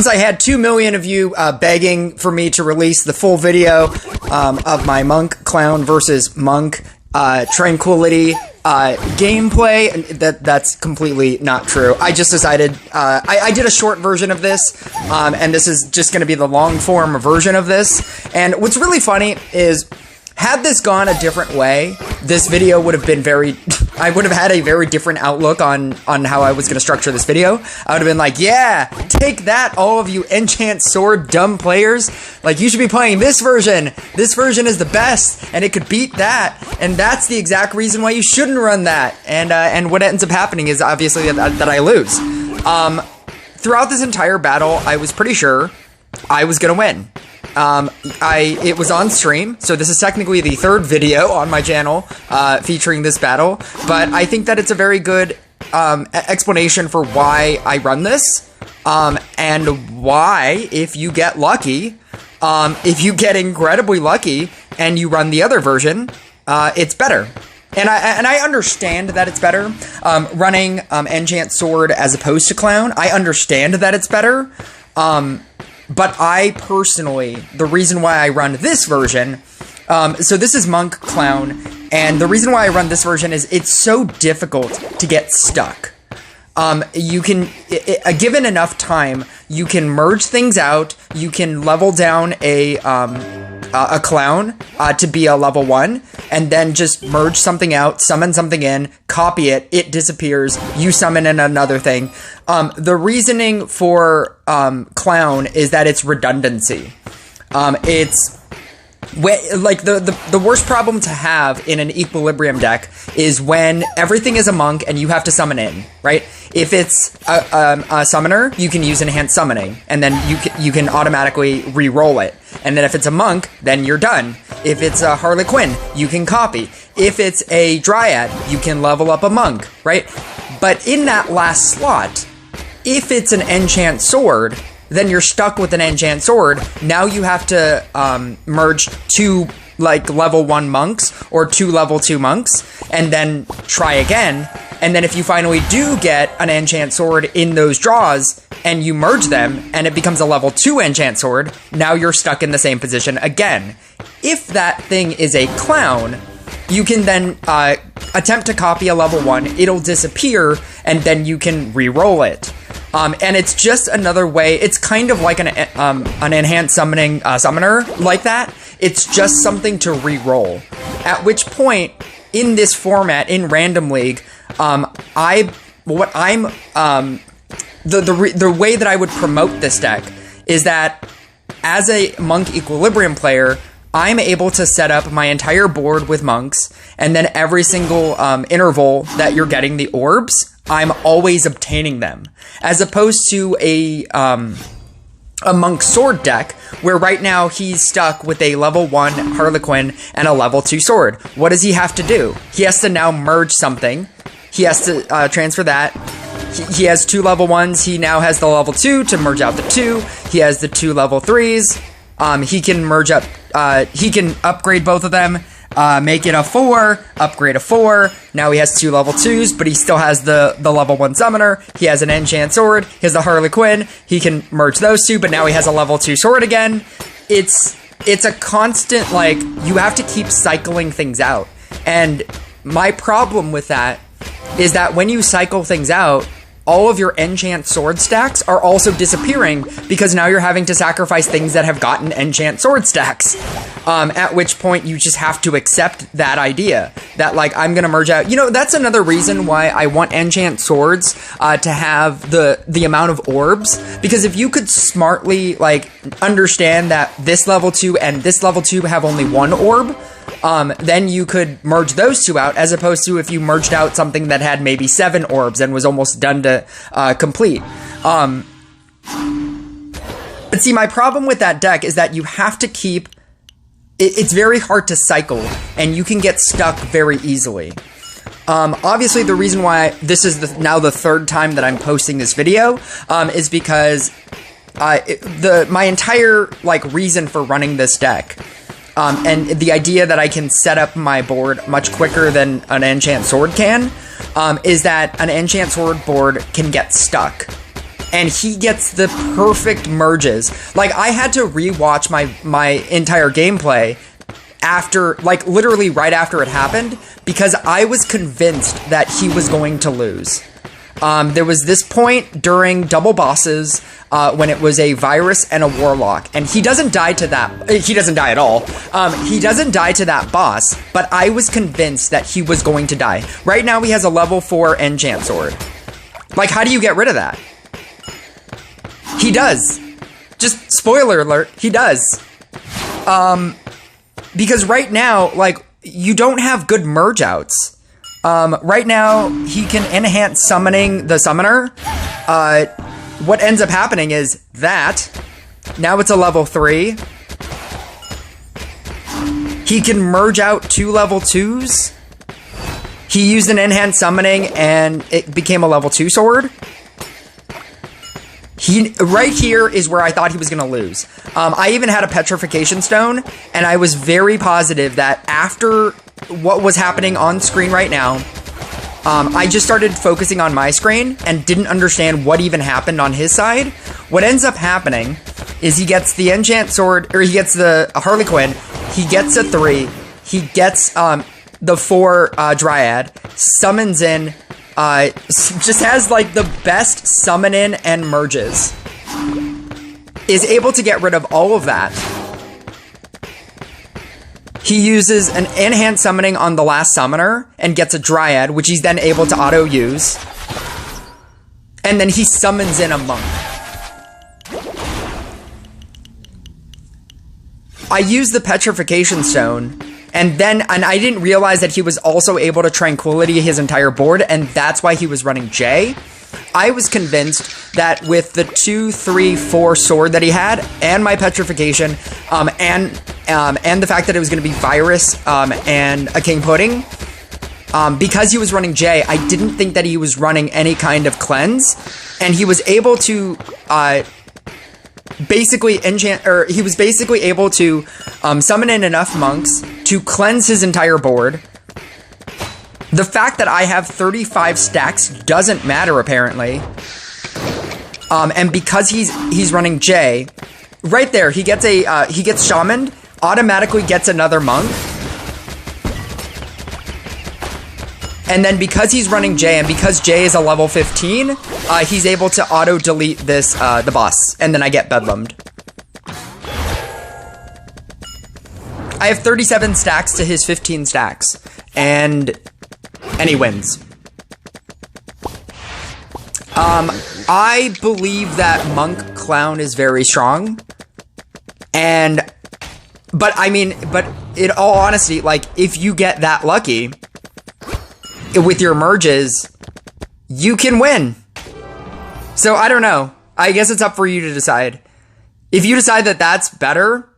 I had 2 million of you begging for me to release the full video of my Monk Clown versus Monk Tranquility gameplay. That's completely not true. I just decided I did a short version of this, and this is just going to be the long form version of this. And what's really funny is, had this gone a different way, this video would have been I would have had a very different outlook on how I was going to structure this video. I would have been like, yeah, take that, all of you EnchantSword dumb players. Like, you should be playing this version. This version is the best, and it could beat that. And that's the exact reason why you shouldn't run that. And what ends up happening is obviously that I lose. Throughout this entire battle, I was pretty sure I was going to win. It was on stream, so this is technically the third video on my channel featuring this battle, but I think that it's a very good explanation for why I run this, and why, if you get lucky, if you get incredibly lucky and you run the other version, it's better. And I understand that it's better, running EnchantSword as opposed to Clown. I understand that it's better, but I personally, the reason why I run this version, so this is Monk Clown, and the reason why I run this version is it's so difficult to get stuck. You can, given enough time, you can merge things out, you can level down a clown to be a level 1, and then just merge something out, summon something in, copy it, it disappears, you summon in another thing. The reasoning for Clown is that it's redundancy. It's like the worst problem to have in an equilibrium deck is when everything is a monk and you have to summon in, right? If it's a summoner, you can use enhanced summoning, and then you can automatically re-roll it. And then if it's a monk, then you're done. If it's a Harley Quinn, you can copy. If it's a dryad, you can level up a monk, right? But in that last slot, if it's an EnchantSword, then you're stuck with an EnchantSword. Now you have to merge 2 like level 1 monks or 2 level 2 monks, and then try again. And then if you finally do get an EnchantSword in those draws, and you merge them, and it becomes a level 2 EnchantSword, now you're stuck in the same position again. If that thing is a clown, you can then attempt to copy a level 1, it'll disappear, and then you can re-roll it. And it's just another way, it's kind of like an enhanced summoning summoner like that. It's just something to re-roll. At which point, in this format, in Random League, the way that I would promote this deck is that as a Monk Equilibrium player, I'm able to set up my entire board with monks, and then every single interval that you're getting the orbs, I'm always obtaining them. As opposed to a Monk Sword deck, where right now he's stuck with a level 1 Harlequin and a level 2 sword. What does he have to do? He has to now merge something. He has to transfer that. He has 2 level 1s. He now has the level 2 to merge out the 2. He has the 2 level 3s. He can merge up, he can upgrade both of them, make it a 4, upgrade a 4. Now he has 2 level 2s, but he still has the level 1 summoner. He has an EnchantSword. He has the Harley Quinn. He can merge those 2, but now he has a level 2 sword again. It's a constant, like, you have to keep cycling things out. And my problem with that is that when you cycle things out, all of your EnchantSword stacks are also disappearing, because now you're having to sacrifice things that have gotten EnchantSword stacks. At which point you just have to accept that idea that, like, I'm gonna merge out. You know, that's another reason why I want EnchantSwords to have the amount of orbs, because if you could smartly, like, understand that this level 2 and this level 2 have only 1 orb, then you could merge those 2 out, as opposed to if you merged out something that had maybe 7 orbs and was almost done to complete. But see, my problem with that deck is that you have to keep... It's very hard to cycle, and you can get stuck very easily. Obviously, the reason why this is now the 3rd time that I'm posting this video is because my entire, like, reason for running this deck, and the idea that I can set up my board much quicker than an EnchantSword can, is that an EnchantSword board can get stuck. and he gets the perfect merges. Like, I had to rewatch my entire gameplay after, like, literally right after it happened, because I was convinced that he was going to lose. There was this point during double bosses when it was a virus and a warlock, and he doesn't die to that. He doesn't die at all. He doesn't die to that boss, but I was convinced that he was going to die. Right now, he has a level 4 EnchantSword. Like, how do you get rid of that? He does. Just spoiler alert, he does. Because right now, like, you don't have good merge outs. Right now, he can enhance summoning the summoner. What ends up happening is that now it's a level 3. He can merge out 2 level 2s. He used an enhanced summoning and it became a level 2 sword. Right here is where I thought he was going to lose. I even had a petrification stone, and I was very positive that after what was happening on screen right now, I just started focusing on my screen and didn't understand what even happened on his side. What ends up happening is he gets the EnchantSword, or he gets the Harley Quinn, he gets a 3, he gets the 4 Dryad, summons in, just has like the best summon in and merges. Is able to get rid of all of that. He uses an enhanced summoning on the last summoner and gets a Dryad, which he's then able to auto use. And then he summons in a monk. I used the petrification stone, and I didn't realize that he was also able to tranquility his entire board, and that's why he was running J. I was convinced that with the 2, 3, 4 sword that he had, and my petrification, and the fact that it was going to be virus, and a king pudding, because he was running J, I didn't think that he was running any kind of cleanse, and he was able to, he was basically able to summon in enough monks to cleanse his entire board. The fact that I have 35 stacks doesn't matter, apparently. And because he's running J, right there, he gets shamaned, automatically gets another monk. And then because he's running J, and because J is a level 15, he's able to auto-delete this, the boss. And then I get bedlammed. I have 37 stacks to his 15 stacks. And he wins. I believe that Monk Clown is very strong. But in all honesty, like, if you get that lucky with your merges, you can win. So I don't know. I guess it's up for you to decide. If you decide that that's better,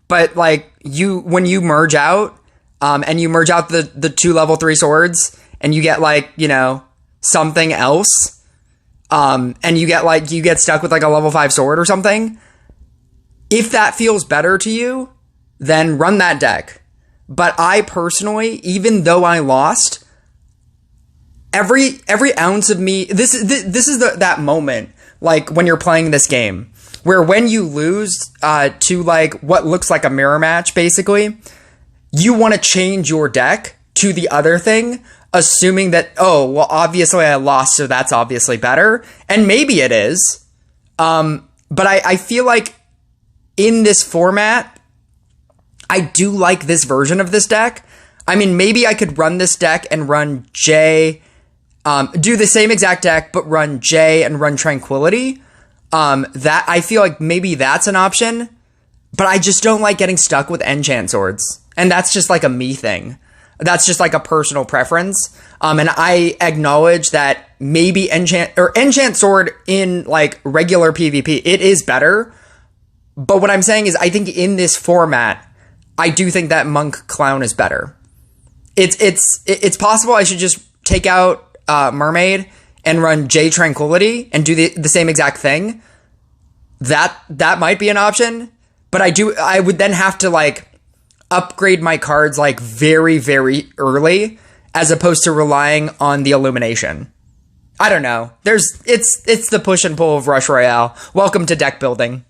but like when you merge out, and you merge out the 2 level 3 swords, and you get like, you know, something else, and you get stuck with like a level 5 sword or something. If that feels better to you, then run that deck. But I personally, even though I lost, every ounce of me, this is that moment, like when you're playing this game, where when you lose to like what looks like a mirror match, basically, you want to change your deck to the other thing, assuming that, oh, well, obviously I lost, so that's obviously better. And maybe it is. But I feel like in this format, I do like this version of this deck. I mean, maybe I could run this deck and run J, do the same exact deck, but run J and run Tranquility. That I feel like maybe that's an option, but I just don't like getting stuck with enchant swords. And that's just like a me thing. That's just like a personal preference. And I acknowledge that maybe enchant sword in like regular PvP, it is better. But what I'm saying is, I think in this format, I do think that Monk Clown is better. It's possible I should just take out Mermaid and run J Tranquility and do the same exact thing. That might be an option. But I would then have to like upgrade my cards like very, very early, as opposed to relying on the illumination. I don't know. It's the push and pull of Rush Royale. Welcome to deck building.